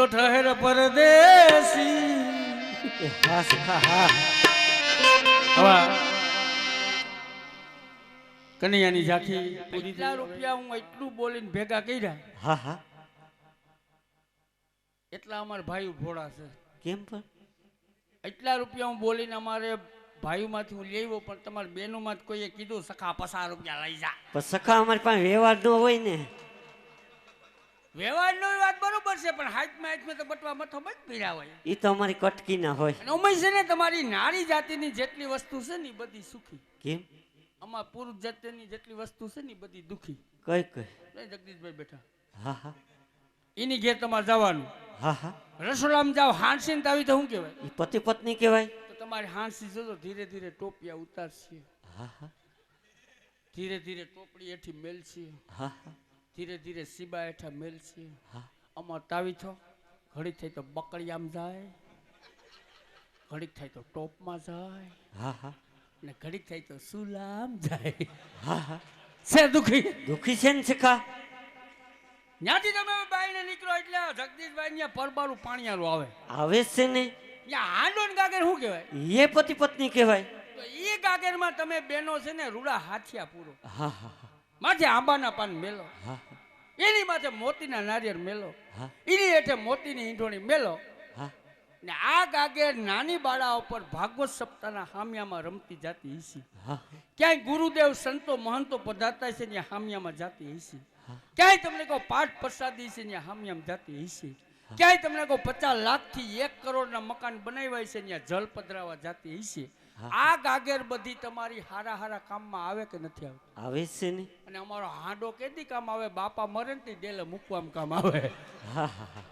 તો ઠહેર પરદેશી હા સખા હા હવે કનૈયાની ઝાંખી પૂરી એટલા રૂપિયા હું એટલું બોલીને ભેગા કર્યા હા હા એટલા અમારા ભાઈ ભોળા છે કેમ પણ એટલા રૂપિયા હું બોલીને અમારે ભાઈઓમાંથી હું લેવો પણ તમારા બેનોમાં કોઈએ કીધું સખા 50 રૂપિયા લઈ જા પણ સખા અમારી પાસે વ્યવહાર ન હોય ને વ્યવહારનો વાત બરોબર છે પણ હાથમાં તો બટવા મથો જ પીડા હોય એ તો અમારી કટકી ના હોય અને ઉમય છે ને તમારી નારી જાતિની જેટલી વસ્તુ છે ને બધી સુખી કેમ અમાર પુરુષ જાતિની જેટલી વસ્તુ છે ને બધી દુખી કઈ કઈ જગદીશભાઈ બેઠા હા હા એની ઘેર તમારે જવાનું હા હા રસોડામાં જાવ હાંસીને તાવી તો શું કહેવાય એ પતિ પત્ની કહેવાય તો તમારી હાંસી જોજો ધીરે ધીરે ટોપિયા ઉતારશે હા હા ધીરે ધીરે ટોપડી હેઠી મેલશે હા હા ધીરે ધીરે સીબા હેઠા મેલશે હા અમાર તાવી છો ઘડીક થાય તો બકડિયામ જાય ઘડીક થાય તો ટોપમાં જાય હા હા ને ઘડીક થાય તો સુલામ જાય હા હા છે દુખી દુખી છે ને સખા ત્યાંથી તમે બાઈને નીકળો એટલે જગદીશભાઈ ત્યાં પરબારું પાણીયારું આવે આવે છે ને ત્યાં હાંડો ને ગાગર શું કહેવાય એ પતિ પત્ની કહેવાય તો એ ગાગરમાં તમે બેનો છે ને રૂડા હાથિયા પૂરો હા હા હા માથે આંબાના પાન મેલો હા એની માથે મોતીના નારિયેળ મેલો હા એની હેઠે મોતીની ઈંઢોણી મેલો હા ને આ ગાગર નાની બાળા ઉપર ભાગવત સપ્તાહના હામિયામાં રમતી જાતી હશે હા ક્યાંય ગુરુદેવ સંતો મહંતો પધારતા છે ત્યાં હામિયામાં જાતી હશે ક્યાંય તમને કહો પાઠ પ્રસાદી છે ત્યાં હામિયામાં જાતી હશે ક્યાંય તમને કહો 50 લાખથી 1 કરોડના મકાન બનાવ્યા છે ત્યાં જલ પધરાવા જાતી હશે આ ગાગર બધી તમારી હારા હારા કામમાં આવે કે નથી આવતી આવે છે ને અને અમારો હાંડો કેદી કામ આવે બાપા મરે ને ડેલે મૂકવામાં કામ આવે હા હા હા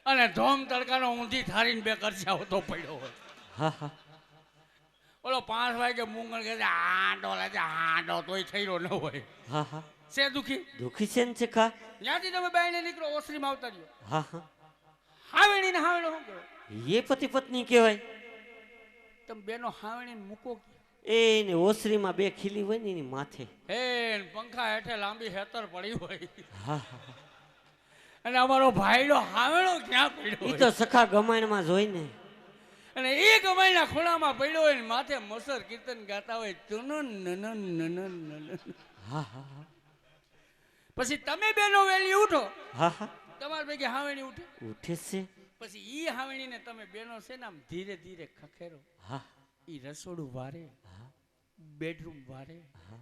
અને ધોમ તડકાનો ઊંધી થારીને બે કરશા તો પડ્યો હોય હા હા ઓલો 5 વાગે મૂંગણ કે હાંડો લે હાંડો તોય થઈરો ન હોય હા હા છે દુખી દુખી છે ને સખા ત્યાંથી તમે બાઈને નીકળો ઓસરીમાં આવતા રહ્યો હા હા હાવેણીને હાવેણો શું કહેવાય એ પતિ પત્ની કહેવાય તમે બેનો હાવેણીને મૂકો એને ઓસરીમાં બે ખીલી હોય ને એની માથે હે પંખા હેઠે લાંબી હેતર પડી હોય હા હા અને અમારો ભાઈનો હાવેણો ક્યાં પડ્યો એ હોય તો સખા ગમાણમાં જોઈ ને અને એ ગમાઈના ખોળામાં પડ્યો હોય ને માથે મસર કીર્તન ગાતા હોય તુનન નનન નનન નનન હા હા હા પછી તમે બેનો વેલી ઉઠો હા હા તમારી ભેગી હાવેણી ઉઠે ઉઠે છે પછી ઈ હાવેણીને તમે બેનો છે ને આમ ધીરે ધીરે ખખેરો હા ઈ રસોડું વારે હા બેડરૂમ વારે હા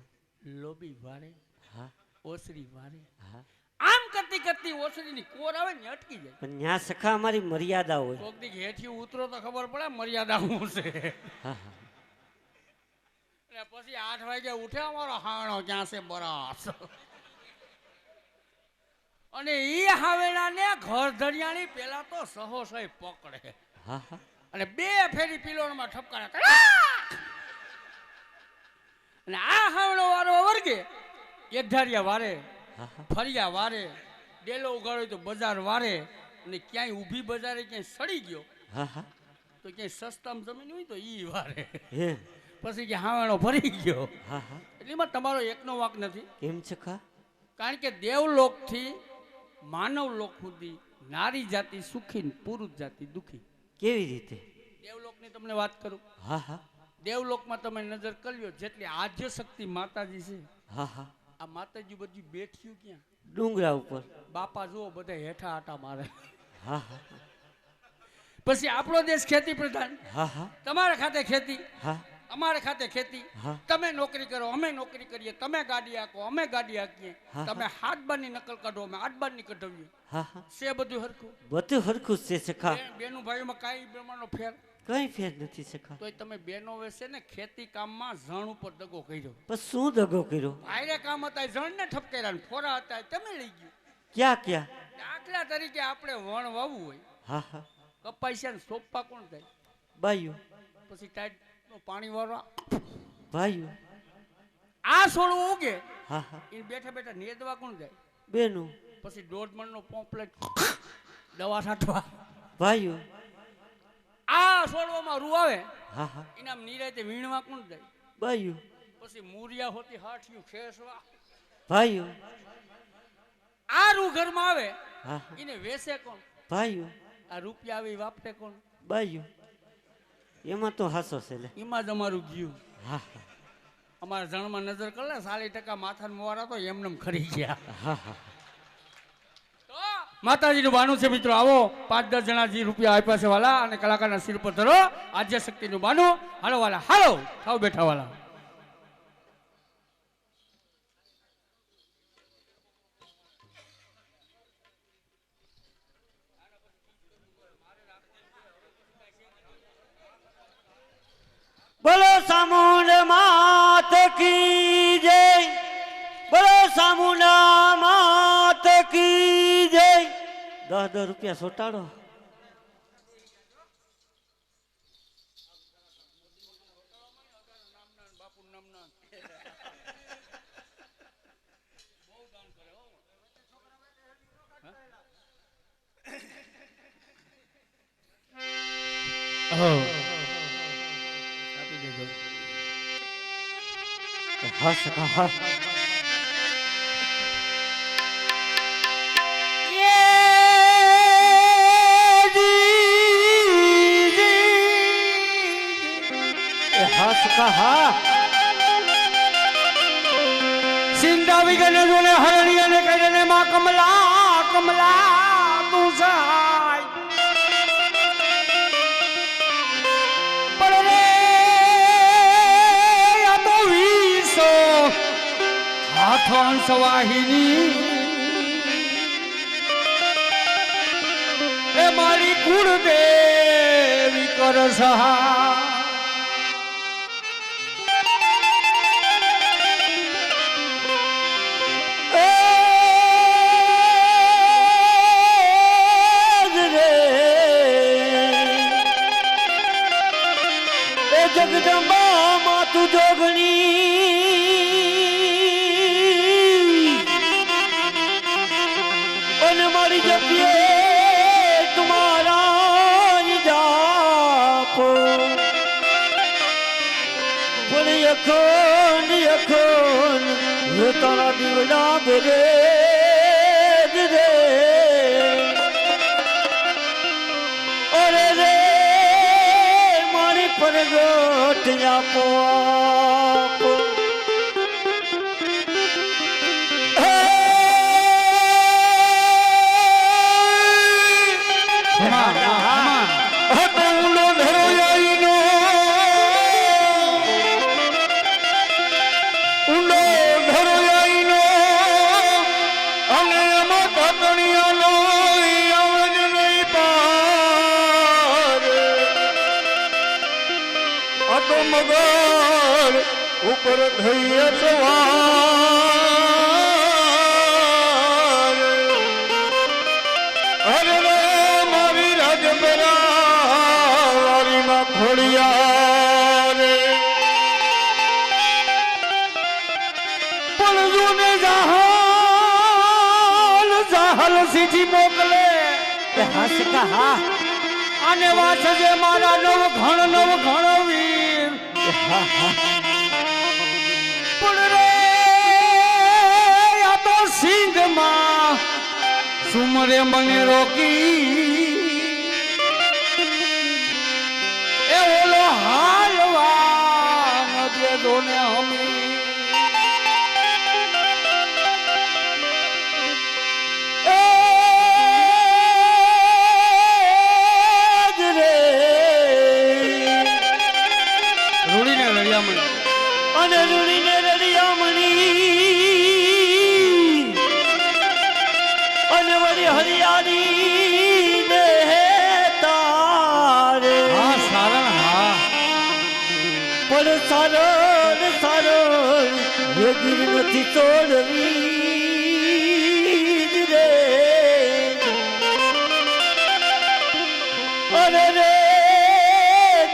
લોબી વારે હા ઓસરી વારે હા આમ કરતી કરતી ઓસરીની કોર આવે ને અટકી જાય પણ ત્યાં સખા અમારી મર્યાદા હોય કોક દી હેઠી ઉતરો તો ખબર પડે મર્યાદા શું છે હા હા અને પછી 8 વાગે ઉઠે અમારો હાવણો ક્યાં છે બરાસ અને ઈ હાવેણાને ઘર ધરિયાણી પેલા તો સહોસય પકડે હા હા અને 2 ફેરી પિલોણમાં ઠપકારે અને આ હાવણો વારો વર્ગે એક ધારિયા વારે હા હા ફરિયા વારે ડેલો ઉગાડ્યો તો બજાર વારે અને ક્યાંય ઊભી બજારે ક્યાંય સડી ગયો હા હા તો ક્યાંય સસ્તામાં જમીન હોય તો ઈ વારે હે પછી કે હાવણો ભરી ગયો હા હા એટલે એમાં તમારો એકનો વાંક નથી કેમ સખા કારણ કે દેવલોકથી માનવ લોક સુધી નારી જાતિ સુખી ને પુરુષ જાતિ દુખી કેવી રીતે દેવલોકની તમને વાત કરું હા હા દેવલોકમાં તમે નજર કર્યો જેટલી આદ્ય શક્તિ માતાજી છે હા હા આ માતાજી બધી બેઠ્યું ક્યાં ડુંગરા ઉપર બાપા જુઓ બધા હેઠા આટા મારે હા હા પછી આપણો દેશ ખેતી પ્રધાન હા હા તમારા ખાતે ખેતી હા અમારે ખાતે ખેતી હા તમે નોકરી કરો અમે નોકરી કરીએ તમે ગાડી હાંકો અમે ગાડી હાંકીએ હા, તમે 7 બારની નકલ કાઢો અમે 8 બારની કઢાવીએ હા હા છે બધું હરખું બધું હરખું જ છે સખા બેનું ભાઈઓમાં કાંઈ પ્રમાણનો ફેર કઈ ફેર નથી સખા તોય તમે બેનો વેસે ને ખેતી કામમાં ઝણ ઉપર દગો કર્યો પણ શું દગો કર્યો ભાઈરે કામ હતા ઝણ ને ઠપકેરા ને ફોરા હતા તમે લઈ ગયું ક્યાં ક્યાં દાખલા તરીકે આપણે વણ વાવવું હોય હા હા કપાસિયા ને સોપા કોણ થાય બાયું પછી ટાઈટ પાણી વાળવા ભાઈઓ આ છોડવું ઉગે હા હા એ બેઠા બેઠા નેદવા કોણ જાય બેનું પછી 1.5 મણનો પોમ્પલેટ દવા છાંટવા ભાઈઓ આ છોડવામાં રૂ આવે હા હા એનામ નિરાતે વીણવા કોણ જાય બાયું પછી મૂરિયા હોતી હાઠિયું ખેસવા ભાઈઓ આ રૂ ઘરમાં આવે હા એને વેસે કોણ? ભાઈઓ આ રૂપિયા આવી વાપરે કોણ? બાયું એમાં તો હાસો છે લે એમાં જ અમારું ગયું. હા હા અમારા જણમાં નજર કર લે 40% માથાના મોરા તો એમનેમ ખરી ગયા. હા હા તો માતાજીનું બાનું છે મિત્રો. આવો 5-10 જણા જે રૂપિયા આપ્યા છે વાલા અને કલાકારના સિર પર ધરો. આદ્ય શક્તિનું બાનું. હાલો વાલા હાલો થાવ બેઠા વાલા. બોલો સામુંડ માત કી જય બોલો સામુંડ માત કી જય 10 રૂપિયા સોટાડો આપી દેજો. હા સખા હા હા સખા હા સિંધાવી ગને જોને હરણી અને કહીને માં કમલા કમલા તું સાય પર રે આ તો વીસો હાથો અંશવાહિની એ મારી કુળદેવી કર સહા જગદંબા માતું જોગણી અને મારી જપીએ તુમારા જાપ પણ અખંડ તારા દીવડા બેરે રે અરે રે પરગટ આપો મગર ઉપર થઈએ સવાર અરે રે મારી રાજબરા વારીમાં ખોડિયા રે પણ જોને જાહલ સીધી મોકલે હાસ કા હા આને વાંચજે મારા નવ ઘણ વીર પણ રે આ તો સિંધમાં સુમરે મને રોકી એ ઓલો હાલવા ન દેજો ને હમી અને રૂડીને રડિયામણી અને વળી હરિયાળી ને તારે હા સારણ હા પણ સારણ એ ગીર નથી તોડવી રે અરે રે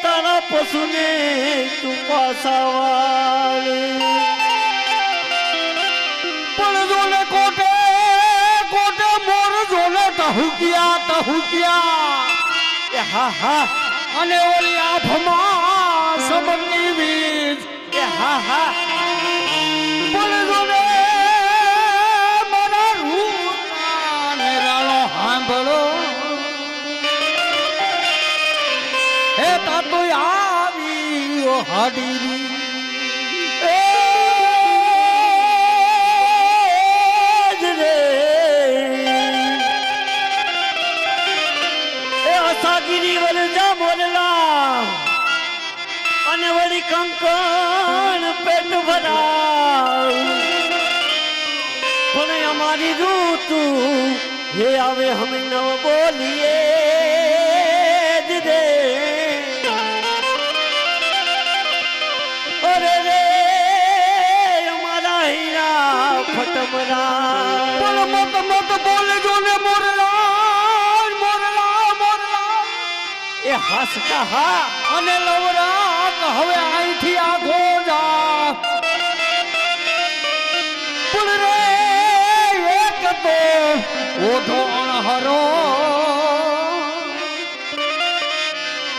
તારા પશુને તું પાસાવાળે પણ જોને કોટે મોર જોને ટહુકિયા હા હા અને ઓલી આંખમાં સમરની વીજ હા હા પણ જોને મારા રૂના ને રાળો હાડી જ રે એ અસાગીરી વરજા મોરલા અને વળી કંકણ પેટ ભરાવ પણ અમારી ઋતુ હે આવે હમે નવ બોલીએ જ રે અરે રે અમારા હીરા ફટમરા મત મત બોલે જો ને મોરલા મોરલા મોરલા એ હાસકા હા અને લવરાક હવે અહીંથી આગો જા પણ રે એક તો ઓઢો અણહરો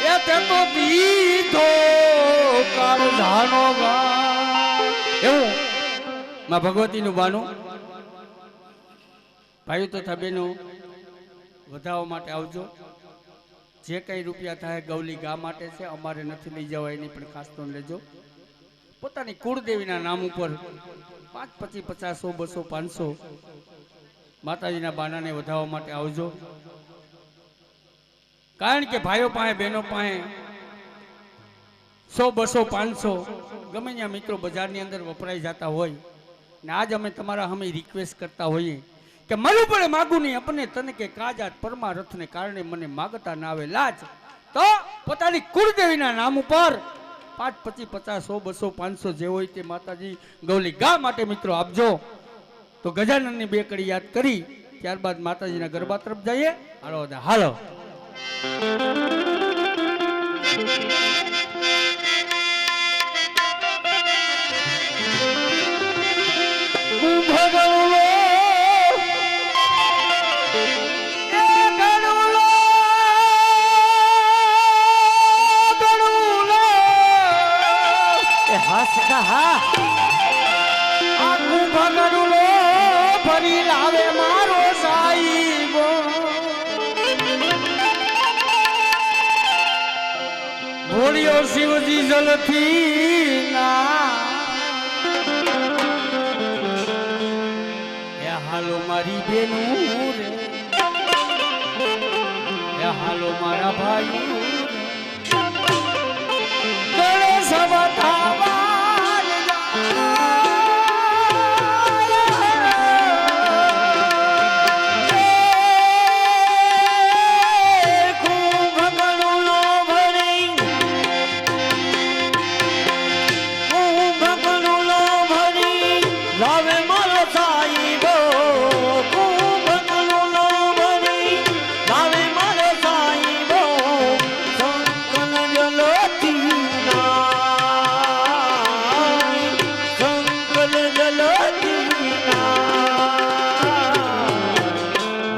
એ તે તો દીધો કાળધાનો ગા એવું માં ભગવતીનું બાનું ભાઈઓ તથા બહેનો વધાવવા માટે આવજો જે કંઈ રૂપિયા થાય ગૌલી ગા માટે છે અમારે નથી લઈ જવા એની પણ ખાસ નોંધ લેજો પોતાની કુળદેવીના નામ ઉપર 5, 25, 50, 100, 200, 500 માતાજીના બાનાને વધાવવા માટે આવજો કારણ કે ભાઈઓ પાસે બહેનો પાસે 100, 200, 500 ગમે ત્યાં મિત્રો બજારની અંદર વપરાઈ જતા હોય ને આજ અમે તમારા અમે રિક્વેસ્ટ કરતા હોઈએ કે મારું પડે માગું નહીં અપને તને કે કાજાત પરમારથને કારણે મને માગતા ના આવે લાજ તો પોતાની કુળદેવીના નામ ઉપર 5, 25, 50, 100, 200, 500 જે હોય તે માતાજી ગૌલી ગા માટે મિત્રો આપજો તો ગજાનનની 2 કડી યાદ કરી ત્યારબાદ માતાજીના ગરબા તરફ જઈએ હાલો હાલો હાસકા હા આખું ભગડુલો ફરી લાવે મારો સાઈબો ભોળિયો શિવજી જલથી ના એ હાલો મારી બેનું રે એ હાલો મારા ભાઈ ગણેશ બતાવા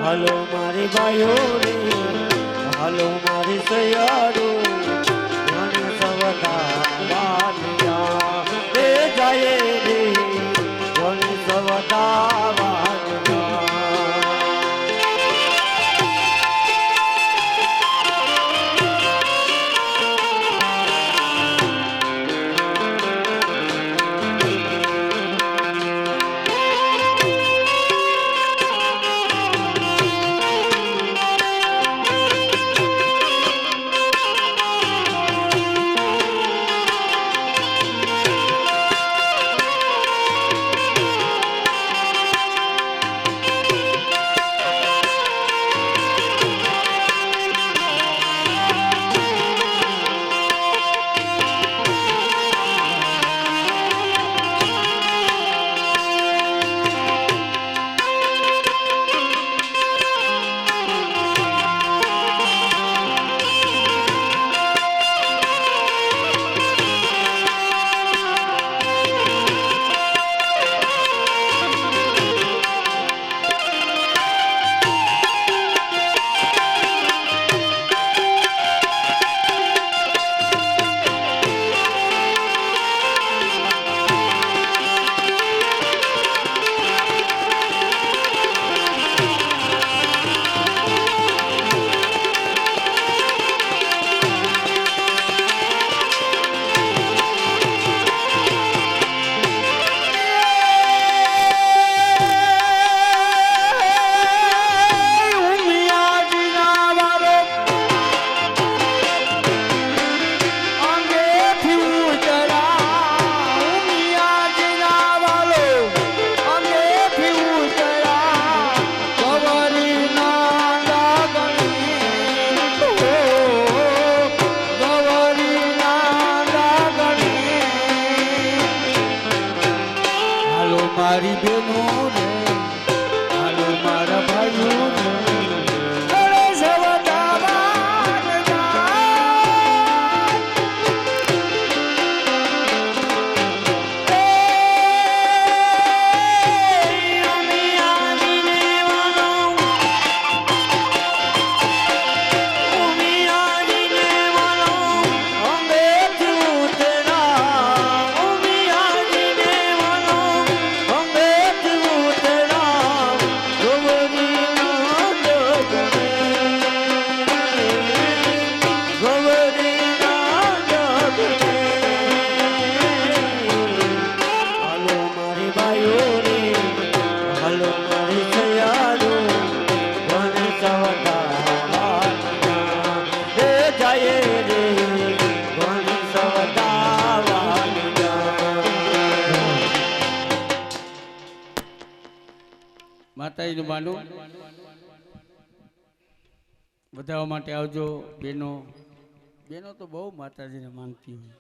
હાલો મારી બાયો રે હાલો મારી સયાડો મને સવતા વાલિયા એ જાય રે મને સવતા વાલિયા માતાજીનું બાનું વધારવા માટે આવજો. બેનો બેનો તો બહુ માતાજીને માંગતી હોય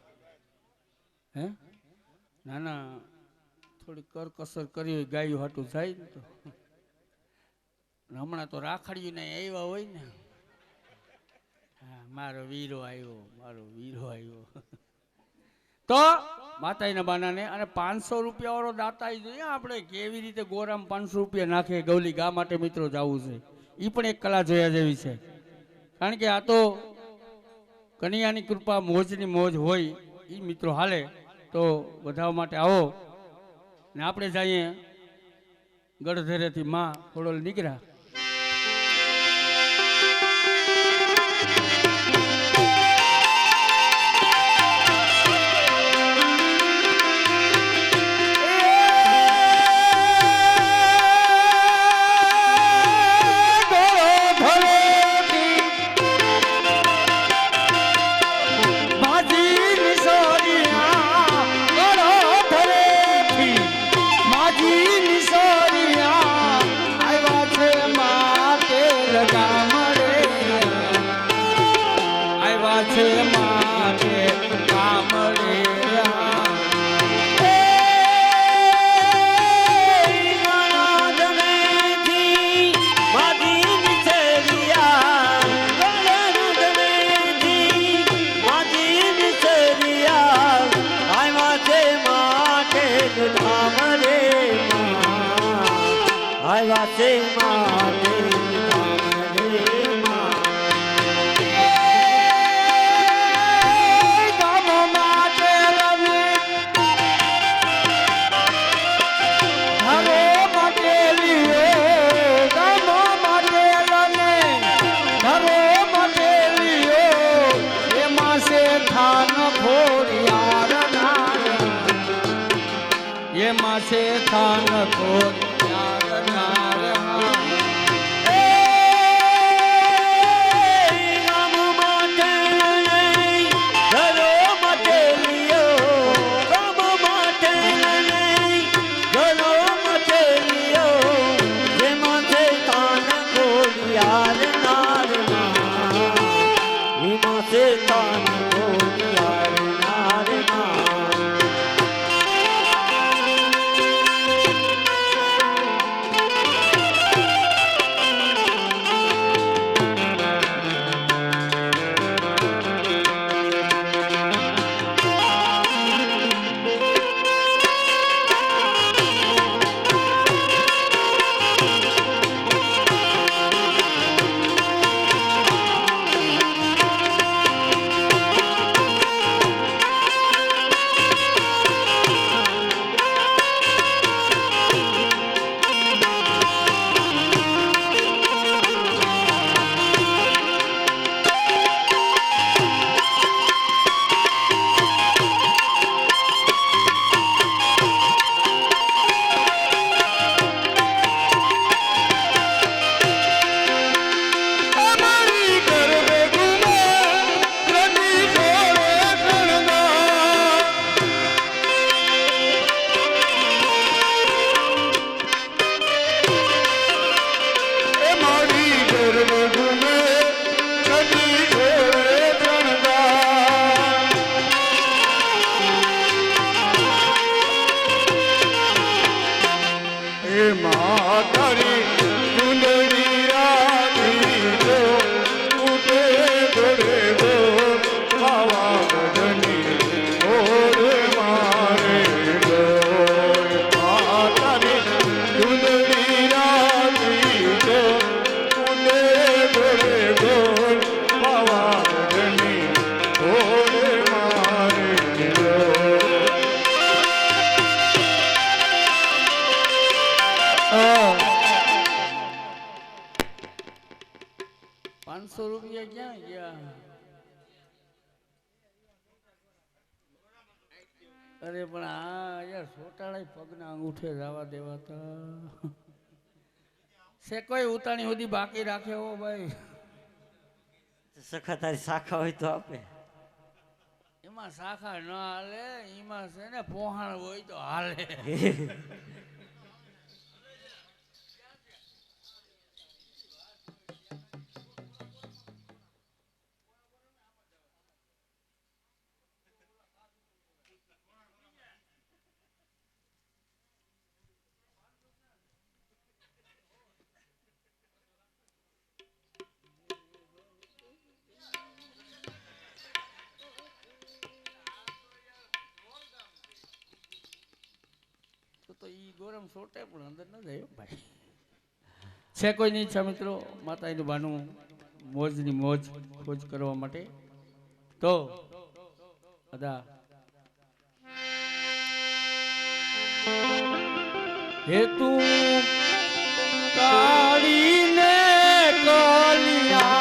હે. નાના થોડી કરકસર કરી હોય ગાયું હાટું જાય ને તો. હમણાં તો રાખડીયું ને આવ્યા હોય ને. હા, મારો વીરો આવ્યો, મારો વીરો આવ્યો. તો માતાજીના બાનાને અને 500 રૂપિયા વાળો દાતા જોઈએ. આપણે કેવી રીતે ગોરામ 500 રૂપિયા નાખે ગૌલી ગા માટે મિત્રો જવું છે. એ પણ એક કલા જોયા જેવી છે. કારણ કે આ તો કનૈયાની કૃપા મોજની મોજ હોય એ મિત્રો હાલે. તો વધારવા માટે આવો ને આપણે જઈએ ગઢધરેથી માં ખોડોલ નીકળ્યા. માસે થાન ખોર યાર નાર એ ગામ માટે ઘરો માટે લિયો ગામ માટે ઘરો માટે લિયો જે માસે થાન ખોર યાર નાર એ માસે થાન ખોર યાર નાર ₹500 ક્યાં ગયા? અરે પણ આ યાર સોટાળા પગના અંગૂઠે જવા દેવાતા છે. કોઈ ઉતાણી સુધી બાકી રાખે હો ભાઈ. સખા તારી શાખા હોય તો આપે. એમાં શાખા ન હાલે, એમાં છે ને પોહાણ હોય તો હાલે. ઈ ગોરમ સોટે પણ અંદર ન જાય હો ભાઈ. છે કોઈની ઈચ્છા મિત્રો માતાજીનું બાનું મોજની મોજ કરવા માટે તો અદા હે તું કાળીને કલિયા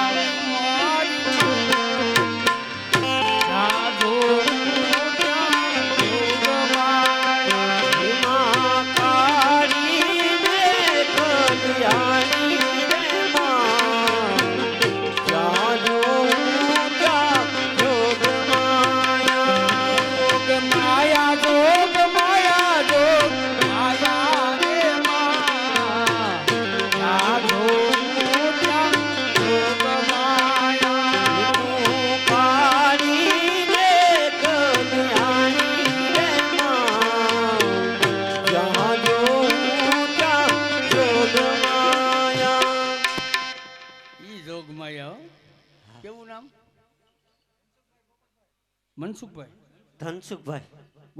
મનસુખભાઈ, ધનસુખભાઈ,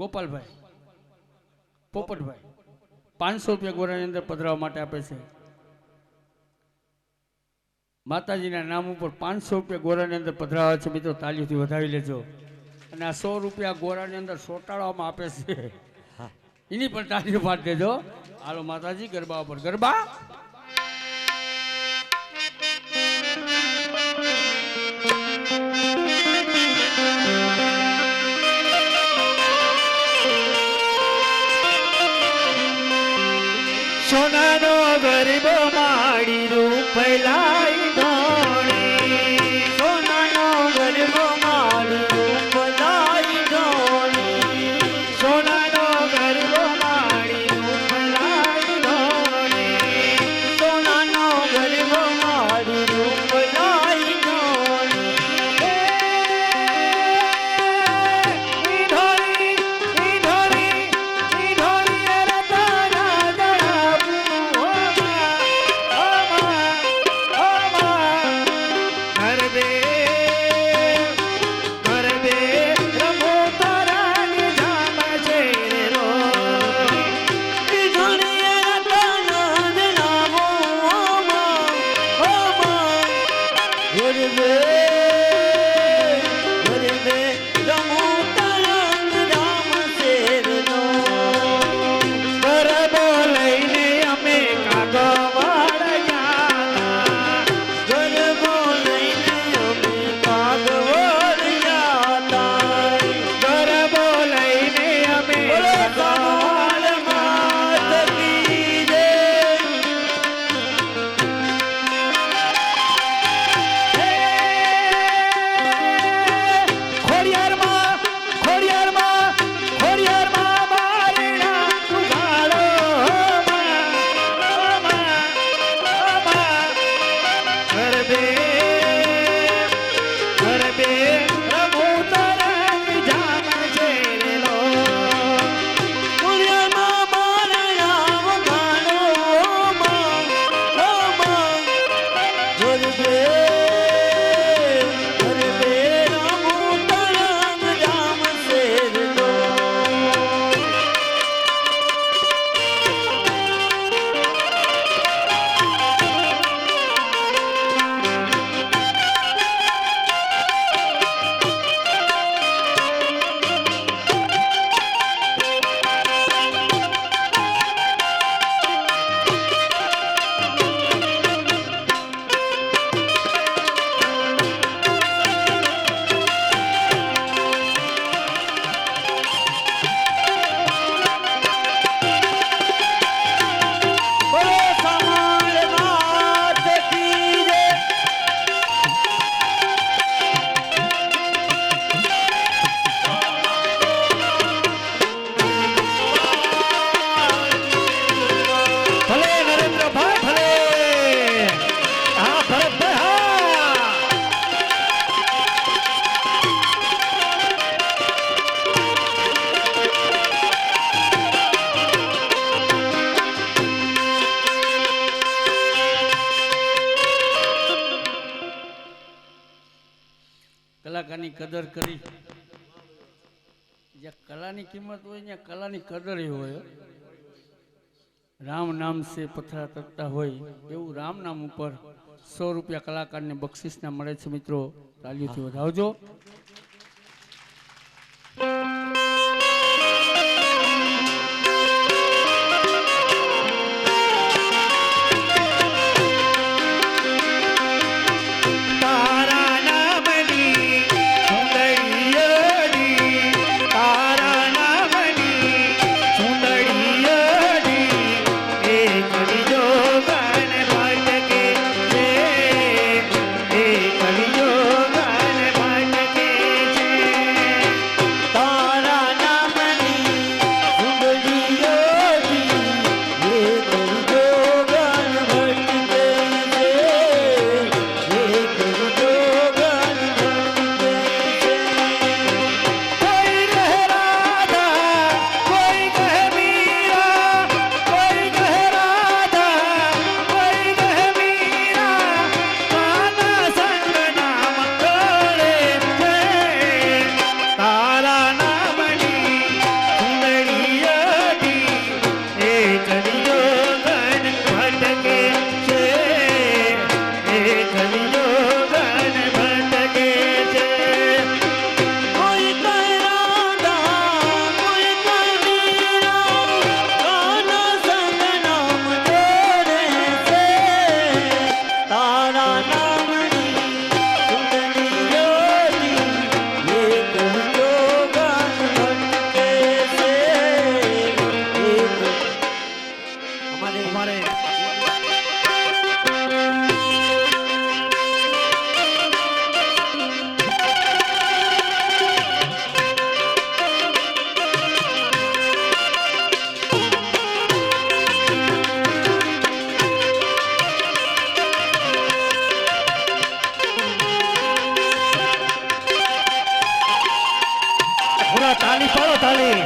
ગોપાલભાઈ, પોપટભાઈ 500 રૂપિયા ગોરાની અંદર પધરાવવા માટે આપે છે. માતાજીના નામ ઉપર 500 રૂપિયા ગોરાની અંદર પધરાવે છે મિત્રો, તાલીઓથી વધાવી લેજો. અને આ 100 રૂપિયા ગોરાની અંદર સોટાડવામાં આપે છે, એની પણ તાલીઓ પાડી દેજો. હાલો માતાજી ગરબા ઉપર ગરબા. સોનાનો ગરબો માડી રૂપ લાઈ ધોણી, સોનાનો ગરબો માડી રૂપ લાઈ ધોણી, સોનાનો ગરબો માડી રૂપ લાઈ ધોણી, સોનાનો ગરબો માડી રૂપ લાઈ ધોણી. ઈ ધોણી, ઈ ધોણી, ઈ ધોણી કલાકારની કદર કરી. જ્યાં કલાની કિંમત હોય ત્યાં કલાની કદર હોય. રામ નામ સે પથરા તરતા હોય એવું રામ નામ ઉપર 100 રૂપિયા કલાકારને બક્ષિસના મળે છે મિત્રો, તાલીઓથી વધાવજો. તાલી પાડો તાલી.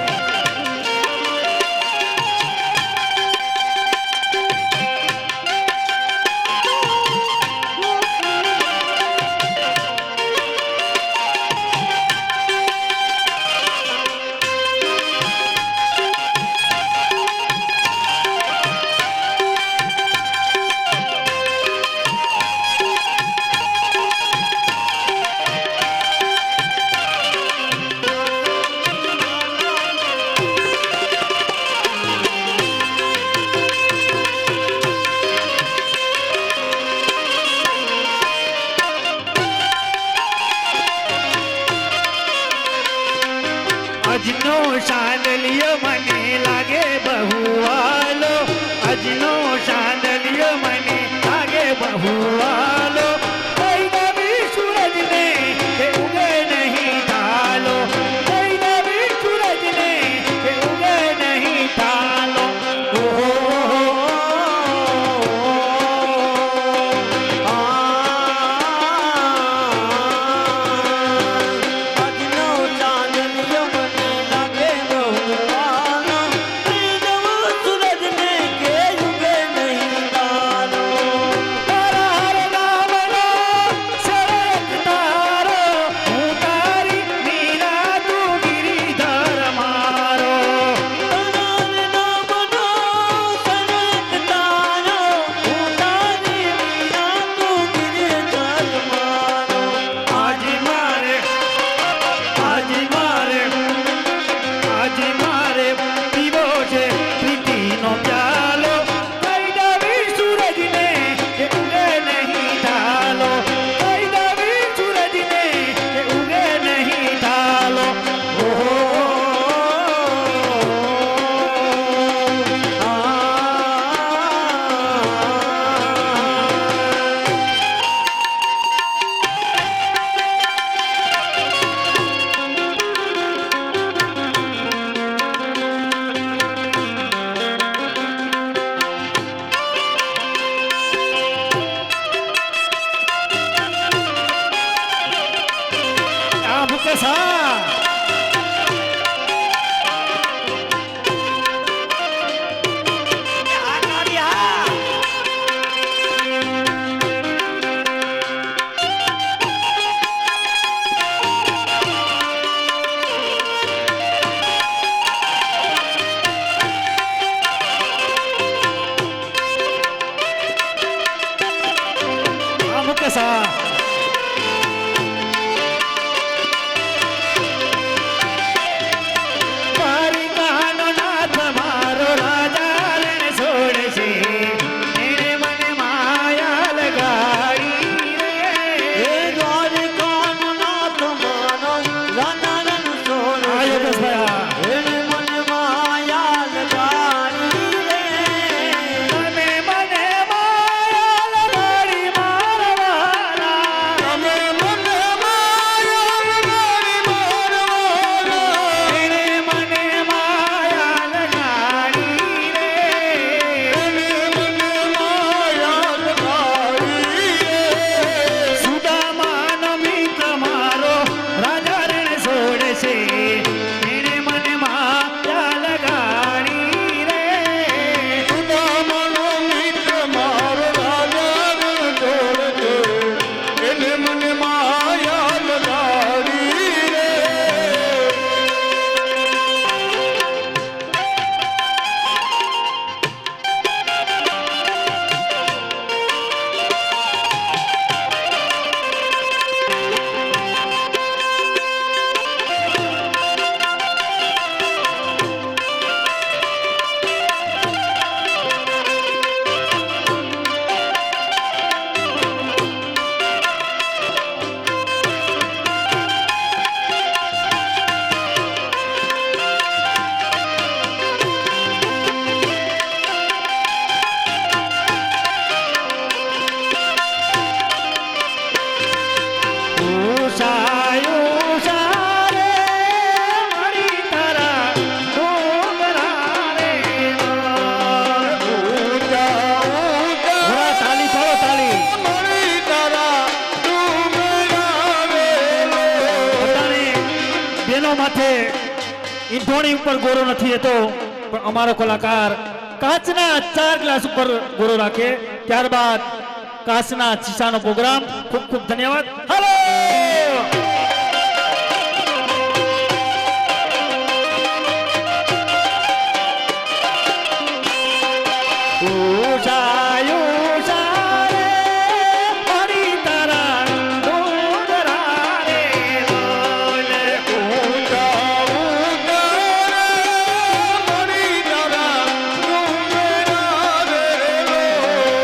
અજનો શાંદલિયો મને લાગે બહુવાલો, અજનો શાંદલિયો મને લાગે બહુવાલો. કોઈ નવી સૂરજને કે ઉગે નહીં ઢાલો, કોઈ નવી સૂરજને કે ઉગે નહીં ઢાલો. સા દ્વારિકાનો નાથ મારો રાજા રણ છોડશે એને મને માયા લગાડી હે રે દ્વારિકાનો નાથ મારો રાજા રણ છોડશે. આ યોગેશભાઈ, એને મને માયા લગાડી રે. તમે મને માયા લગાડી મારવાના. તમે મને માયા લગાડી મારવાના. એને મને માયા લગાડી રે એને મને માયા લગાડી રે. સુદામાનો મિત્ર મારો રાજા રણ છોડશે એને મને માયા લગાડી રે સુદામાનો મિત્ર મારો રાજા રણ છોડશે. એને મને માયા લગાડી રે. ઉષા ઉષા રે મારી તારા ડોંગરા રે ઊંચા ઊંચા થોડા તાલી પાડો તાલી મળી તારા ડુંગરા વેલો. પોતાને બેનો માથે ઈંધોણી ઉપર ગોરો નથી એતો પણ અમારો કલાકાર કાચના 4 ગ્લાસ ઉપર ગોરો રાખે ત્યારબાદ કાચના શીશાનો પ્રોગ્રામ ખૂબ ખૂબ ધન્યવાદ હાલો ઉષા ઉષા રે મારી તારા ડોંગરા રે બોલે ઊંચા ઊંચા મળી તારા ડુંગરા વેલો.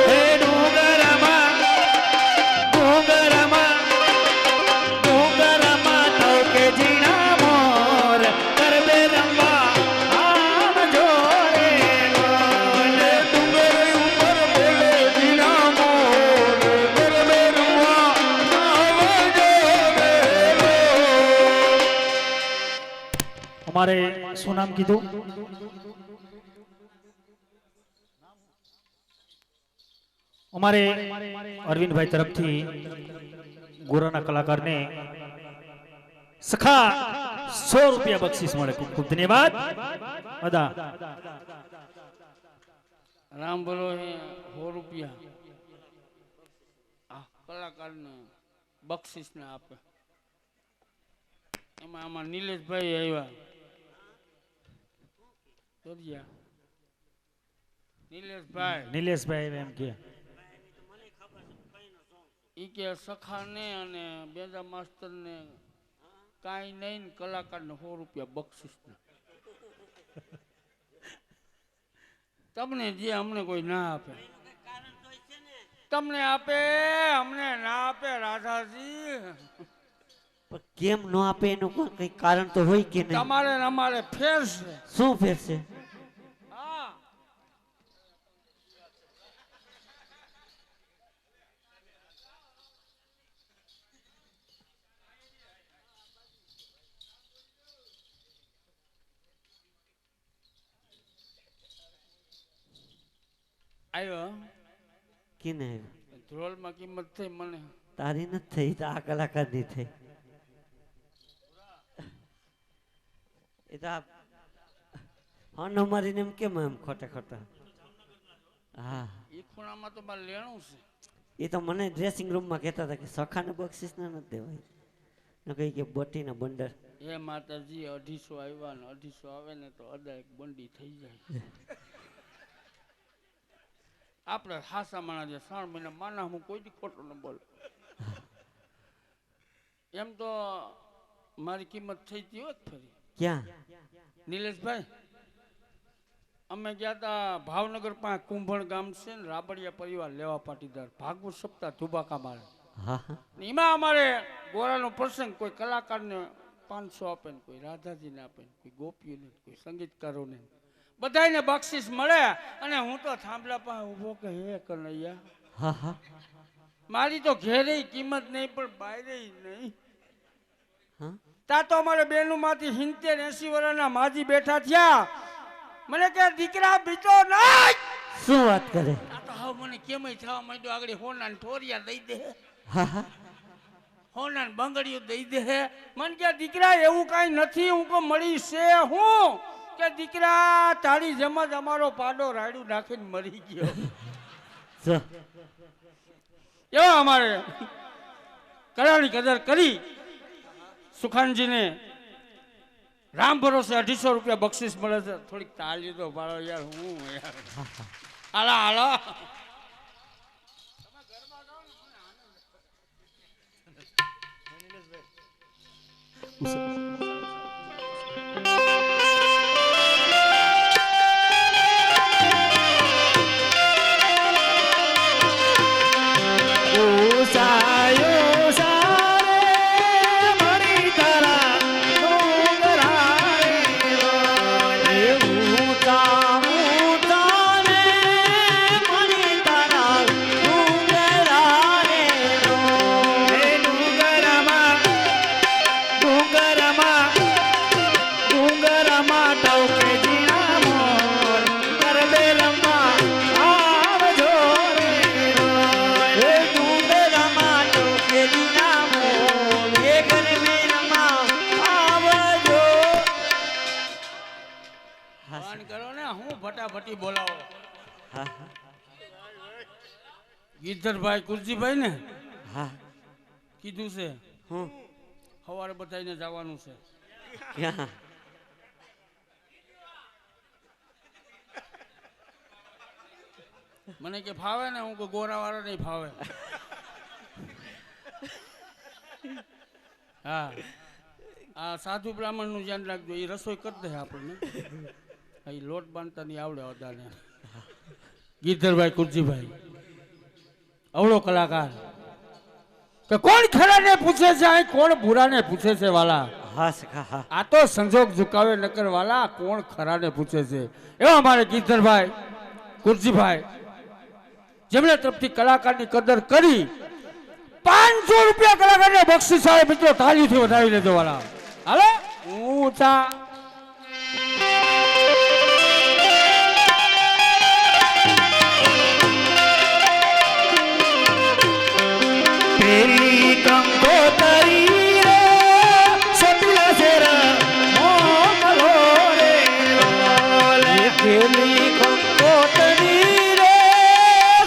હે ડુંગરમાં તવકે ઝીણા મોર ગરબે રમવા આવજો રે બોલે ડુંગર ઉપર બોલે ઝીણા મોર ગરબે રમવા આવજો વેલો. અમારે શું નામ કીધું અમારે અરવિંદભાઈ તરફથી ગોરાના કલાકારને સખા 100 રૂપિયા બક્ષિસ મળે ખૂબ ખૂબ ધન્યવાદ અદા રામ બોલો હે 100 રૂપિયા આ કલાકારને બક્ષિસને આપે. એમાં આમાં નિલેશભાઈ આવ્યા દરિયા નિલેશભાઈ એમ કે ઈ કે સખાને અને બેજા માસ્તરને કાંઈ નહીં ને કલાકારને 100 રૂપિયા બક્ષિસને. તમને જે અમને કોઈ ના આપે તમને આપે અમને ના આપે રાધાજી. પણ કેમ ન આપે એનું કોઈ કઈ કારણ તો હોય કે નહીં? તમારે ને અમારે ફેર છે. શું ફેર છે? હા આવ્યો કેને ધ્રોલમાં કિંમત થઈ મને. તારી નથી થઈ તો આ કલાકારની થઈ. એ તો હન અમારીને એમ કેમ એમ ખોટા ખોટા. હા એ ખૂણામાં તો મારે લેણું છે. એ તો મને ડ્રેસિંગ રૂમમાં કહેતા હતા કે સખાને બક્ષિસ ના નથી દેવાય. ને કહી કે બોટીના બંડર. એ માતાજી 250 આવ્યા ને 250 આવે ને તો અદા એક બંડી થઈ જાય. આપણે હાસા માણા જે 3 મહિના માના હું કોઈ દી ખોટું ન બોલે. એમ તો મારી કિંમત થઈ હતી હોત ફરી. ક્યાં? નિલેશભાઈ, અમે ગયા હતા ભાવનગર પાસે કુંભણ ગામ છે ને, રાબડિયા પરિવાર લેવા પાટીદાર ભાગવત સપ્તાહ ધુબાકા મારે. હા હા એમાં અમારે ગોરાનો પ્રસંગ, કોઈ કલાકારને 500 આપે ને, કોઈ રાધાજીને આપે ને, કોઈ ગોપીઓને, કોઈ સંગીતકારોને, બધાને બક્ષિસ મળે. અને હું તો થાંભલા પાસે ઊભો કે હે કનૈયા, હા હા મારી તો ઘેરે કિંમત નહીં પણ બાયરે નહીં. હા તા તો અમારે બેનું માંથી 70-80 વર્ષના માજી બેઠા થયા. મને કે દીકરા બીજો નહીં. શું વાત કરે? આ તો હવે મને કેમય થવા માંડ્યો, આગળ હોના ને ઠોરિયા દઈ દે, હા હા હોના ને બંગડીઓ દઈ દે. મને કે દીકરા એવું કાંઈ નથી. હું કો મળી છે હું કે દીકરા તારી જેમ જ અમારો પાડો રાયડું નાખીને મરી ગયો. જો એવા અમારે કરાની કદર કરી. સુખાનજીને રામ ભરોસે 250 રૂપિયા બક્ષિસ મળે છે. થોડીક તાળી તો પાડો યાર. હું યાર હાલા હાલો. ફટાફટી બોલાવો. હા ગીધરભાઈ કુરજીભાઈ ને હા કીધું છે હું સવારે બધાને જવાનું છે. ક્યાં? મને કે ફાવે ને, હું ગોરાવાળા નહીં ફાવે. હા, આ સાધુ બ્રાહ્મણ નું ધ્યાન રાખજો, એ રસોઈ કરી દે આપણને. એ લોટ બાંધતા નહીં આવડે અદાને. ગીધરભાઈ કુરજીભાઈ અવળો કલાકાર કે કોણ ખરાને પૂછે છે, આ કોણ બુરાને પૂછે છે વાલા. હા સખા હા આ તો સંજોગ ઝુકાવે નકર વાલા, કોણ ખરાને પૂછે છે. એવા અમારે ગીધરભાઈ કુરજીભાઈ જેમણે તરફથી કલાકારની કદર કરી 500 રૂપિયા કલાકારને બક્ષિસ આવે. મિત્રો તાળીથી વધાવી લેજો વાલા. હાલો ઊંચા तेरी कंकोतरी रे सतला सेरा मोकलो रे ये खेली कंकोतरी रे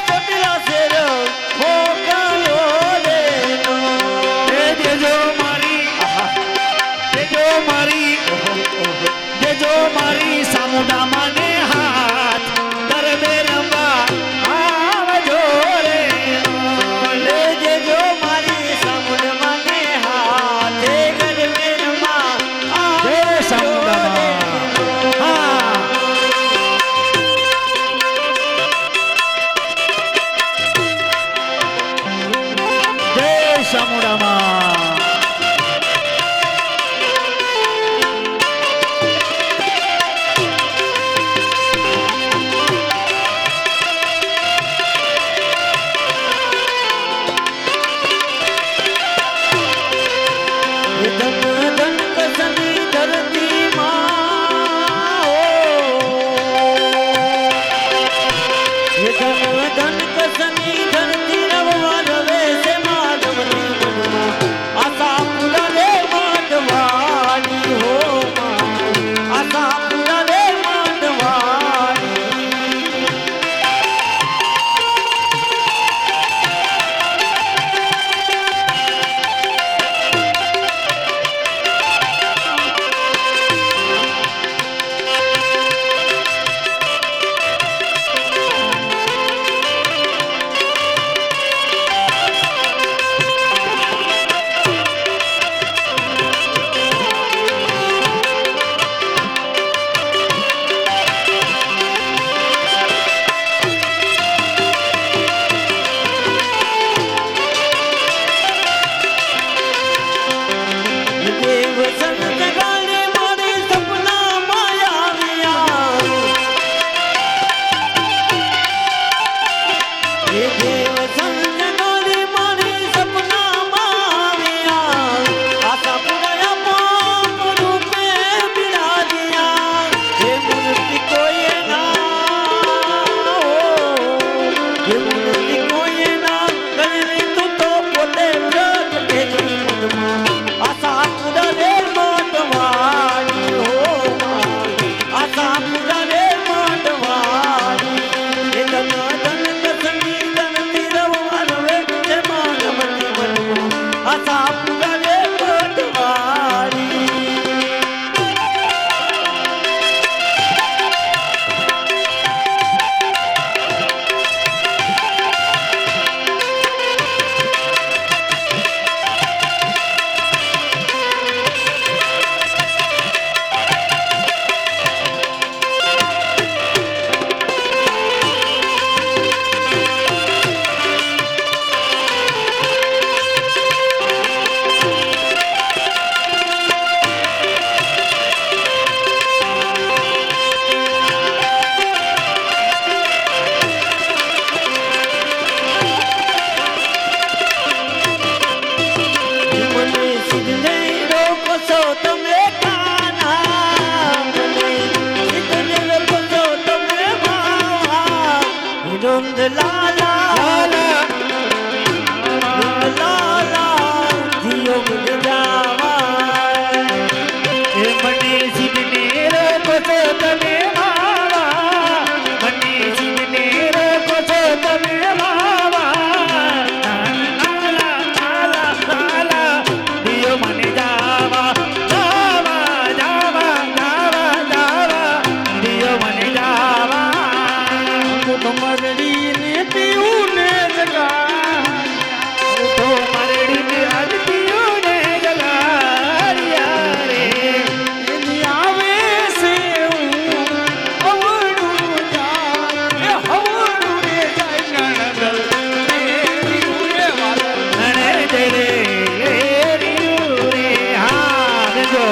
सतला सेर मोकलो रे देजो मारी सामुदा माने हाथ कर दे रंबा ले जे जो मारी समुद माने हाथ એ દેવ સંજનોની મારી સપનામાં આવ્યા આશા પુરાયા પાપ રૂપે બિરાજ્યા એ મૂર્તિ કોઈએ ના એ મૂર્તિ કોઈએ ના કરેલી તું તો પોતે પ્રગટેલી મનમાં આશા પુરાવે મોટવાણી હો આશા પુરાવે મોટવાણી એ ધન ધન કસની ધન તિરવાર વે તે માનવતી મનમાં આશા પુરાવે મોટવાણી મને સિદ્ધને રોકો છો તમે કાના મને સિદ્ધને રોકો છો તમે માવા રોંદ લાલા લાલા જીઓ મને જાવા એ મને સિદ્ધને રોકો છો તમે માવા મને સિદ્ધને રોકો છો તમે માવા લાલા લાલા લાલા દિયો મને જાવા જાવા જાવા જાવા જાવા દિયો મને જાવા તો મરડીને પીવું ને જગા તો મરડીને આજ પીયું ને જગાડ્યા રે એની આવે છે હું હવડું જા એ હવડું રે જાય નણગલ એની ઉરે વાલા અને જય રે રીયું રે હા દેજો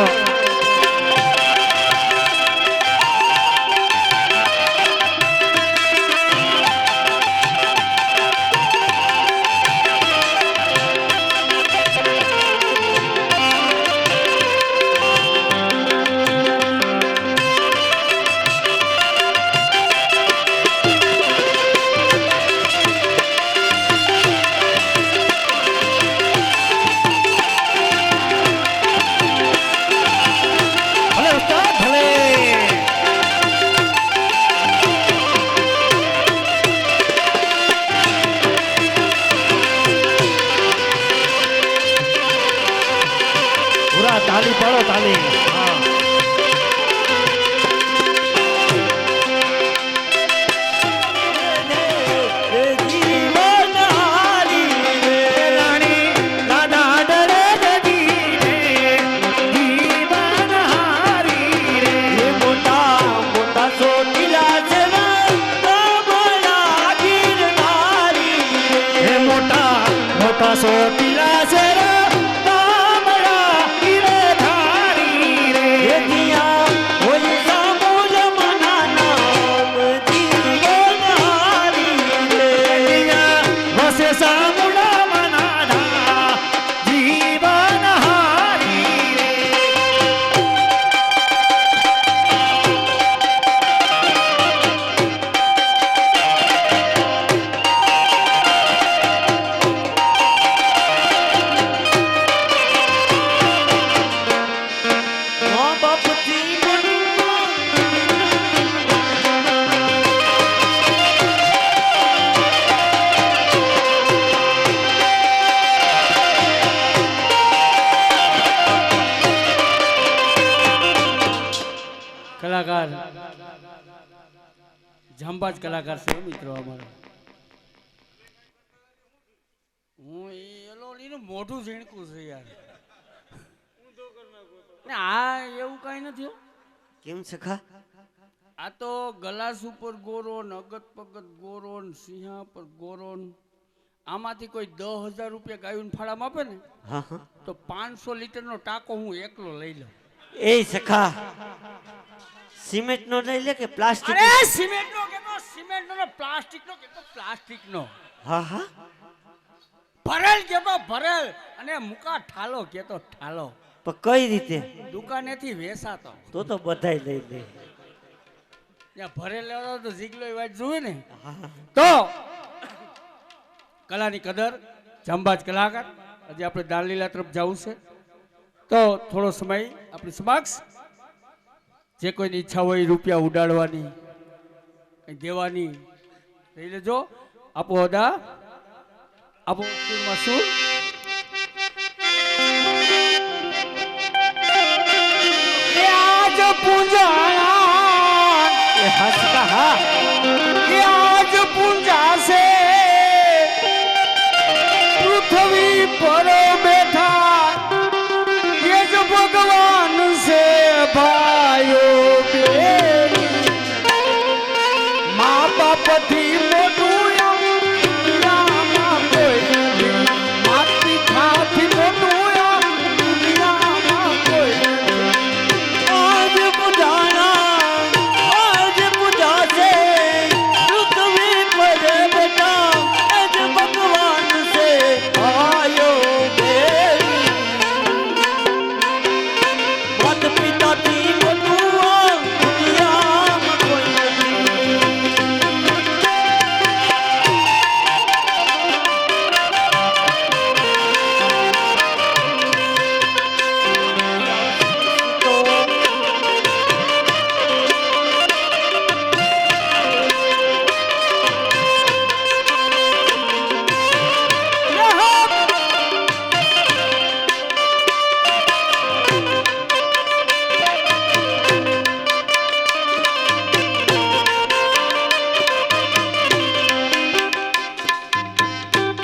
ભલે ઉસ્તાદ ભલે પૂરા તાલી પાડો તાલી હા એ જીવન હારી રે રાણી દાદા ડરે જજી રે જીવન હારી રે એ મોટા મોટા સોટીલા છે તમારા ગીરનારી હે મોટા મોટા સોટીલા છે રે તામડા હીરે ધારી રે એ દિયા હોય સામૂલ મના નામ જીવન હારી રે વસે સામુડા મનાધા જીવન હારી રે મા બાપથી મનમાં કલાકાર જાંબાજ કલાકાર છે મિત્રો અમારો હું એલોડીનું મોઢું ઝીણકું છે યાર ને આ એવું કઈ નથી હો. કેમ સખા આ તો ગલાસ ઉપર ગોરો ને અગત પગત ગોરો ને સિંહા પર ગોરો ને આમાંથી કોઈ 10,000 રૂપિયા ગાયું ફાળામાં આપે ને હા હા તો 500 લીટરનો ટાંકો હું એકલો લઈ લઉં. એ સખા સિમેન્ટ નો લઈ લે કે પ્લાસ્ટિક અરે સિમેન્ટ નો કે સિમેન્ટ નો પ્લાસ્ટિક નો કેતો પ્લાસ્ટિક નો હા હા ભરેલ કેતો ભરેલ અને મુકા ઠાલો કેતો ઠાલો પણ કઈ રીતે દુકાનેથી વેસાતો તો બધાય લઈ લે ત્યાં ભરેલ લેવાનો તો જીગલો વાત જોવે ને હા તો કલાની કદર જંબાજ કલાકાર હજી આપણે દાનલીલા તરફ જવું છે તો થોડો સમય આપણી સમક્ષ જે કોઈની ઈચ્છા હોય રૂપિયા ઉડાડવાની કંઈ દેવાની લઈ લેજો આપો અદા આપો સુરમાં સુર એ આજ પૂંજાણા એ હસકા હા એ આજ પૂંજાશે પૃથ્વી પર બેઠા એ જ ભગવાન છે ભાઈઓ બેન મા બાપથી મોટું દુનિયામાં કોઈ નથી માત પિતાથી મોટું દુનિયામાં કોઈ નથી આજ પૂજાશે પૃથ્વી પર બેટા એ જ ભગવાન છે આયો દેવી માત પિતાથી મોટું દુનિયામાં કોઈ નથી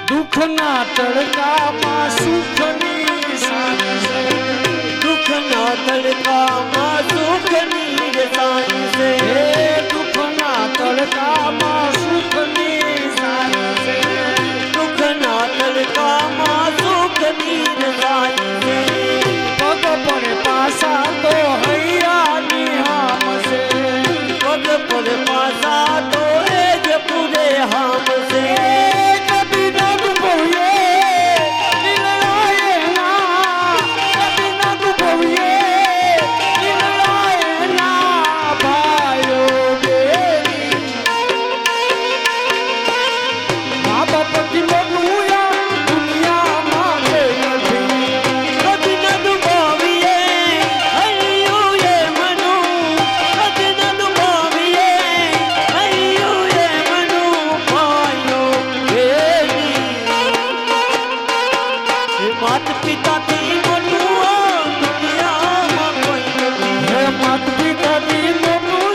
દુઃખના તડકામાં સુખની સાંજ છે દુઃખના તડકામાં સુખની રસાય છે હે દુઃખના તડકામાં સુખની સાંજ છે દુઃખના તડકામાં સુખની રસાય છે પગ પડે પાસા તો હૈયાની હામ છે પગ પર પાસા તો એ જ પૂરે હામ છે કભી ના ડૂબોયે લીલાએ ના કભી ના ડૂબોયે લીલાએ ના ભાઈઓ બેની મા બાપથી મોટું દુનિયામાં કોઈ નથી કદી ન ડુબાવીએ હૈયું એ મનું કદી ન ડુબાવીએ હૈયું એ મનું ભાઈઓ બેની એ માત પિતાથી મોટું દુનિયામાં કોઈ નથી હે માત પિતાથી મોટું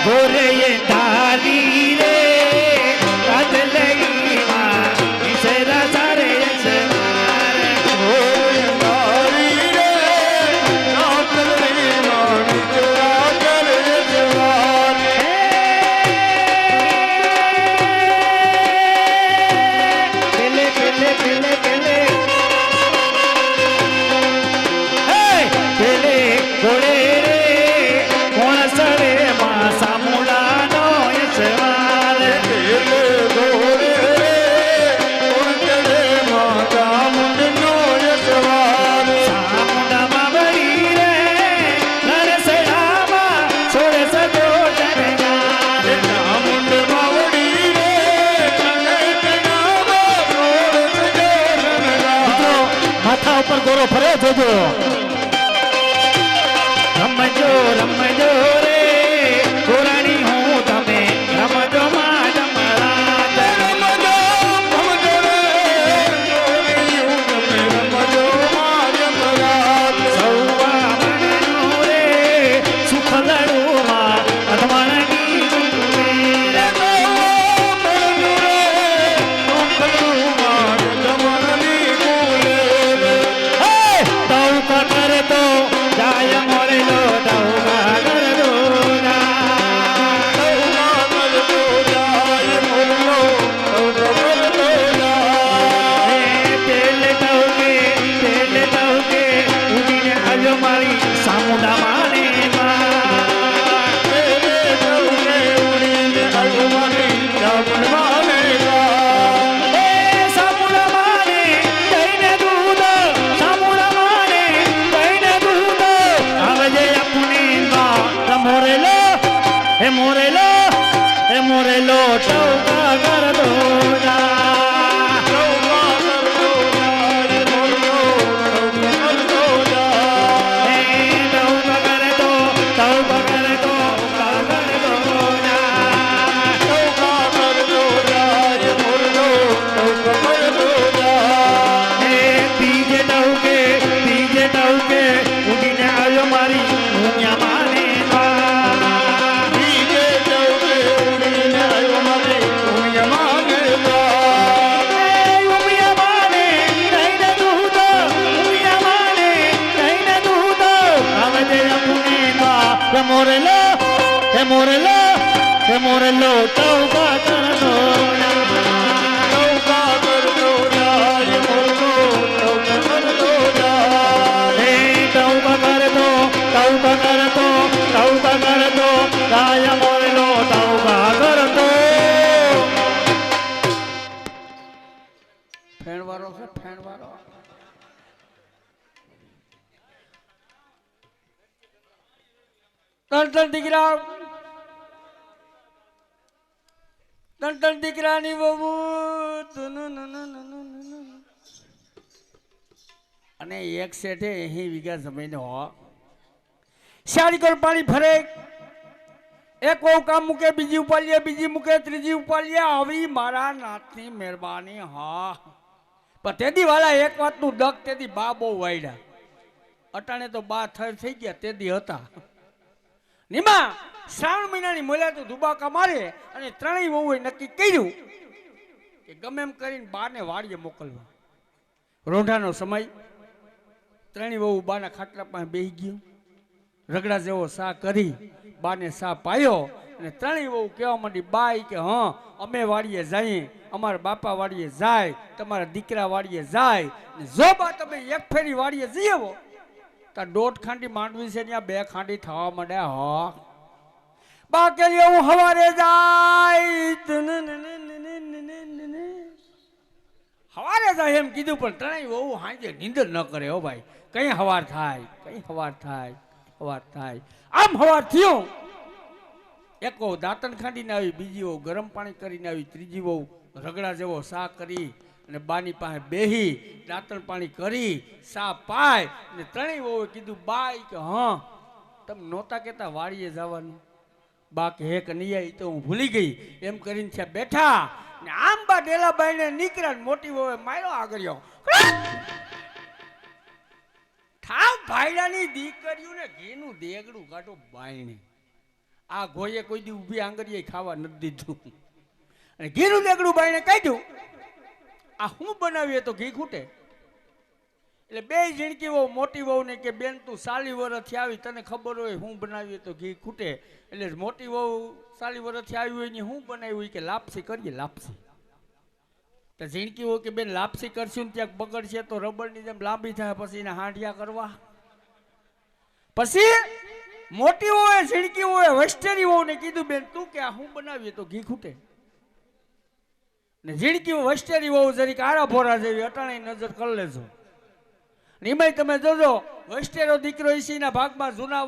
ગોરે ધારી રે કાદલઈ માં વિસરા સારે સવારે પેલે પેલે પેલે પેલે પેલે ગોળે રે કોણ સડે માં સામુડાનો યશવાર સામુડામાં વળી રે નરસડામાં છોડે સજો જનગાર મિત્રો માથા ઉપર ગોરો ફરે જોજો રમજો રમજો રે ગોરાણી હું તમે રમજો માં જમરાત સૌવા મનનું રે સુખ લડુમાં અધમણની ગુંગેર. હે! તવ કટર તો જાય મોરેલો તવ કાગર હે મોરેલો ટૌકા કર દો જા ટૌકા કર દો જા રે મોરલો ટૌકા કર દો જા હે ટૌકા કર દો ટૌકા કર દો ટૌકા કર દો જા ટૌકા કર દો જા રે મોરલો ટૌકા કર દો જા હે બીજે ટૌકે ઉડીને આવ્યો મારી દુનિયા માને બીજે ટૌકે ઉડીને આવ્યો મારી દુનિયા માને મોરેલો ટૌકા કર દો ટૌકા કર દો જા રે મોરલો ટૌકા કર દો જા હે ટૌકા કર દો ટૌકા કર દો ટૌકા કર દો ગાય મોરેલો ટૌકા કર દો ફેણવાળો છે ફેણવાળો. ત્રણ દીકરા ત્રણ દીકરાની બહુ અને એક શેઠે 80 વીઘા જમીન હો સારી કર પાણી ફરે એક વહુ કામ મૂકે બીજી ઉપાડીએ બીજી મૂકે ત્રીજી ઉપાડીએ આવી મારા નાથની મહેરબાની હા પણ તેદી વાળા એક વાતનું દક તેદી બા બહુ વાયડા અટાણે તો બા થઈ ગયા તેદી હતા નીમા શ્રાવણ મહિનાની મોલ્યા તો ધુબાકા મારે અને ત્રણેય વહુએ નક્કી કર્યું કે ગમે એમ કરીને બાને વાડીએ મોકલવા રોંઢાનો સમય ત્રણેય વહુ બાના ખાટલા પાસે બેસી ગયું રગડા જેવો સા કરી બાને સા પાયો અને ત્રણેય વહુ કહેવા માંડી બાઈ કે હા અમે વાડીએ જઈએ અમારા બાપા વાડીએ જાય તમારા દીકરા વાડીએ જાય જો બા તમે એક ફેરી વાડીએ જઈ આવો ત્યાં 1.5 ખાંડી માંડવી છે ત્યાં 2 ખાંડી થવા માંડ્યા હા બા કે હું હવારે જાય હવારે જાય એમ કીધું પણ ત્રણેય વહુ હાંજે નીંદર ન કરે હો ભાઈ કઈ હવાર થાય કઈ હવાર થાય હવાર થાય આમ હવાર થયો એક વહુ દાંતણ ખાંડીને આવી બીજી વહુ ગરમ પાણી કરીને આવી ત્રીજી વહુ રગડા જેવો સા કરી અને બાની પાસે બેહી દાંતણ પાણી કરી સા પાય અને ત્રણેય વહુએ કીધું બાઈ કે હા તમે નહોતા કહેતા વાડીએ જવાનું બા કે હે કે નહીં આવી તો હું ભૂલી ગઈ એમ કરીને ત્યાં બેઠા ને આમ બા ડેલાબાઈને નીકળ્યા મોટી વહુએ માર્યો આગળ્યો ઠાવ ભાઈડાની દીકરીઓને ઘીનું દેગડું કાઢો બાઈને આ ગોયે કોઈ દી ઊભી આંગળીએ ખાવા નથી દીધું અને ઘીનું દેગડું બાઈને કાઢ્યું આ હું બનાવીએ તો ઘી ખૂટે એટલે બે ઝીણકી વહુ મોટી વહુ ને કે બેન તું 40 વર્ષથી આવી તને ખબર હોય હું બનાવીએ તો ઘી ખૂટે એટલે મોટી વહુ 40 વર્ષથી આવી હોય ને હું બનાવ્યું હોય કે લાપસી કરીએ લાપસી તો ઝીણકી વહુ કે બેન લાપસી કરશું ને ત્યાં બગડશે તો રબરની જેમ લાંબી થાય પછી એને હાંડિયા કરવા પછી મોટી વહુએ ઝીણકી વહુએ વસ્ટેરી વહુને કીધું બેન તું કે આ હું બનાવીએ તો ઘી ખૂટે ને ઝીણકી વસ્ટેરી વહુ જરીક આરા ભોરા જેવી અટાણે નજર કરી લેજો નિમય તમે જોજો વસ્ટેરો દીકરો ઈસીના ભાગમાં જૂના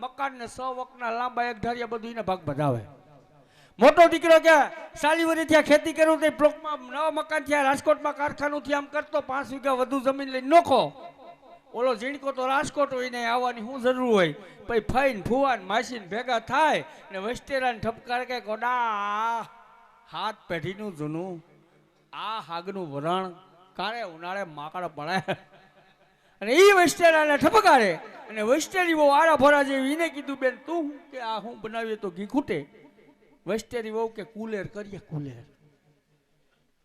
મકાન ને 100 વખના લાંબા એક ધારિયા બધું એના ભાગ બધાવે મોટો દીકરો કે 40 વર્ષ થયા ખેતી કરું તે બ્લોકમાં નવા મકાન થયા રાજકોટમાં કારખાનું થી આમ કરતો 5 વીઘા વધુ જમીન લઈને નોખો ઓલો ઝીણકો તો રાજકોટ હોય ને આવવાની શું જરૂર હોય પછી ફઈન ફુવાન માસીન ભેગા થાય ને વસ્ટેરાને ઠપકાર કે ગોડા હાથ પેઢીનું જૂનું આ હાગનું વરણ કારે ઉનાળે માકડ પડે અને એ વસ્ટેરાને ઠપકારે અને વસ્ટેરી બહુ આરા ભરા જેવી એને કીધું બેન તું કે આ હું બનાવીએ તો ઘી ખૂટે વસ્ટેરી વહુ કે કુલેર કરીએ કુલેર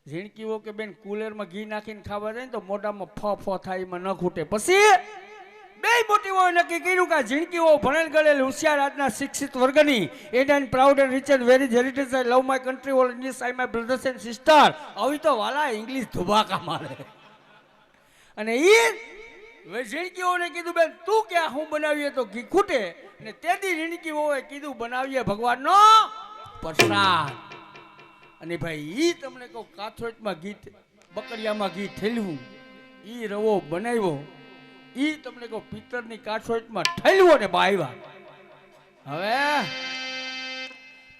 ઝીણકી વહુ કે બેન કુલેરમાં ઘી નાખીને ખાવા જાય ને તો મોઢામાં ફ થાય એમાં ન ખૂટે પછી બે મોટી વહુ નક્કી કર્યું કે ઝીણકી વહુ ભણેલ ગળેલ હોશિયાર આજના શિક્ષિત વર્ગની and and proud and rich and very heritage I love my country all English I my brothers and sister આવી તો વાલા ઇંગ્લિશ ધુબાકા મારે અને એ ઝીણકી વહુને કીધું બેન તું કે હું બનાવીએ તો ઘી ખૂટે ને તેથી ઝીણકી વહુએ કીધું બનાવીએ ભગવાનનો પ્રસાદ અને ભાઈ ઈ તમને કહું કાથોટમાં ઘી બકરિયામાં ઘી ઠેલવું ઈ રવો બનાવ્યો ઈ તમને કહું પિત્તરની કાથોટમાં ઠેલવો ને બાયવા હવે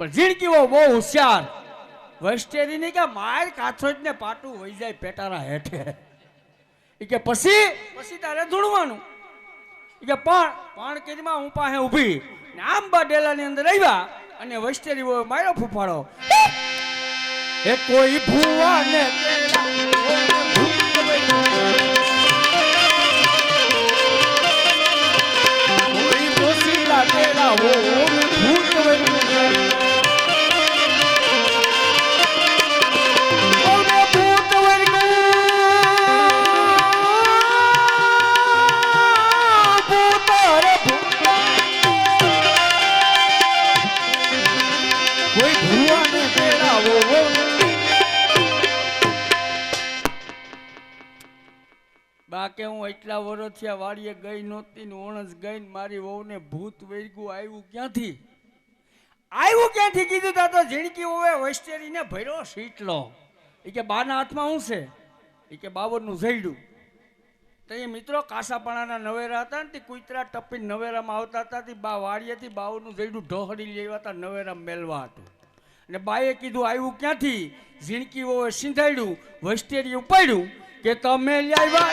પણ ઝીણકીઓ બહુ હોશિયાર. વસ્ટેરી ની કે માર કાથોજ ને પાટું વહી જાય પેટારા હેઠે. ઈ કે પછી તારે ધૂણવાનું. ઈ કે પણ કેરીમાં હું પાસે ઊભી ને આંબા ડેલાની અંદર આવ્યા અને વસ્ટેરી વહુ માર્યો ફૂફાડો. એ કોઈ ભૂવા ને કોઈ પોસીલા ડેલા હો ભૂત બાકે હું એટલા વર્ષ થયા વાડીએ ગઈ નહોતી ને ઓણસ ગઈ ને મારી વહુને ભૂત વેરગું આવ્યું ક્યાંથી કીધું તા તો ઝીણકી વહુએ વસ્ટેરીને ભર્યો સીટલો. એ કે બાના હાથમાં શું છે? એ કે બાવરનું ઝૈડું. તો એ મિત્રો કાસાપણાના નવેરા હતા ને તે કુતરા ટપીને નવેરામાં આવતા હતા તે બા વાડીએથી બાવરનું ઝૈડું ઢોહડી લેવા હતા નવેરા મેલવા હતું. અને બાએ કીધું આવ્યું ક્યાંથી? ઝીણકી વહુએ સિંધાડ્યું, વસ્ટેરી ઉપાડ્યું કે તમે લાવ્યા